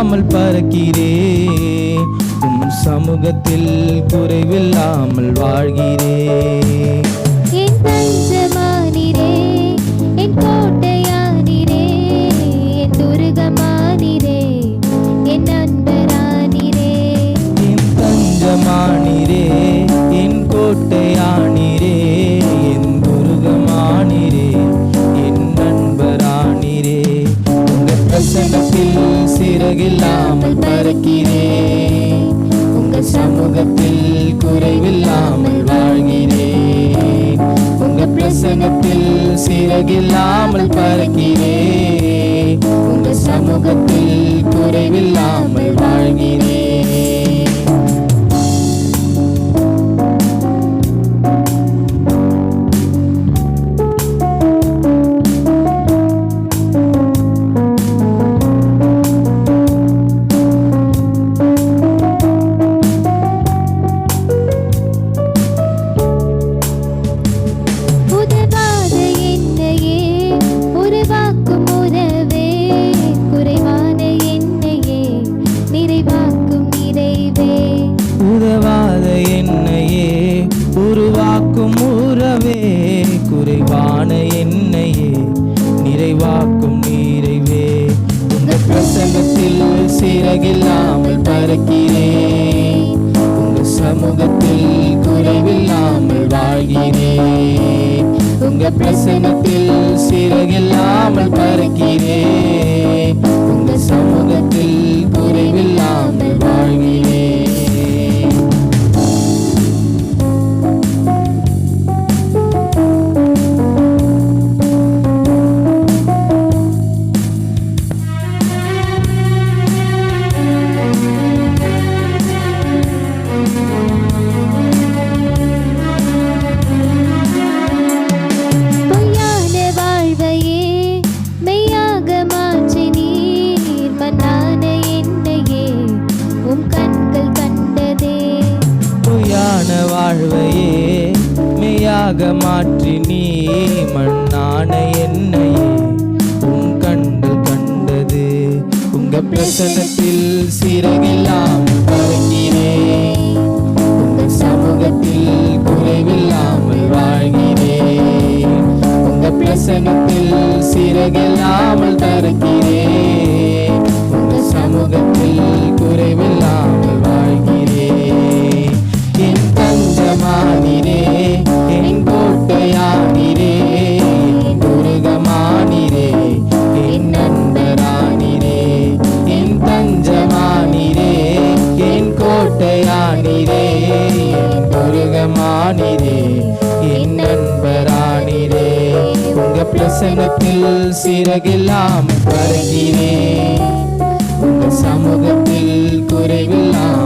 சிறகில்லாமல் பறக்கிறேன். உம் சமூகத்தில் குறைவில்லாமல் வாழ்கிறேன். என் தஞ்சமானீரே, என் கோட்டையானீரே, என் துருகமானீரே, என் நண்பரானீரே. என் தஞ்சமானீரே, என் கோட்டையானீரே, என் துருகமானீரே, என் நண்பரானீரே. உங்க பிரசன்னத்தில் சிறகில்லாமல் பறக்கிறேன். உங்க சமூகத்தில் குறைவில்லாமல் வாழ்கிறேன். உங்க பிரசன்னத்தில் சிறகில்லாமல் பறக்கிறேன். உங்க சமூகத்தில் குறைவில்லாமல் வாழ்கிறேன். உதவாத என்னையே உருவாக்கும் உறவே, குறைவான என்னையே நிறைவாக்கும் நிறைவே. உங்க பிரசன்னத்தில் சிறகில்லாமல் பறக்கிறேன். உங்க சமூகத்தில் குறைவில்லாமல் வாழ்கிறேன். உங்க பிரசன்னத்தில் சிறகில்லாமல் பறக்கிறேன். உங்க சமூகத்தில் குறைவில்லாமல் வாழ்கிறேன். வாழ்வையே மெய்யாக மாற்றி நீ மண்ணான என்னையே உன் கண்கள் கண்டது. உங்க பிரசன்னத்தில் சிறகில்லாமல் பறக்கிறேன். உங்க சமூகத்தில் குறைவில்லாமல் வாழ்கிறேன். உங்க பிரசன்னத்தில் சிறகில்லாமல் பறக்கிறேன். உங்க சமூகத்தில் குறைவில்லாமல் வாழ்கிறேன். என் தஞ்சமானீரே, என் கோட்டையானீரே, என் துருகமானீரே, என் நண்பரானீரே. என் தஞ்சமானீரே, என் கோட்டையானீரே, என் துருகமானீரே, என் நண்பரானீரே. உங்க பிரசன்னத்தில் சிறகில்லாமல் பறக்கிறேன். உங்க சமூகத்தில் குறைவில்லாமல்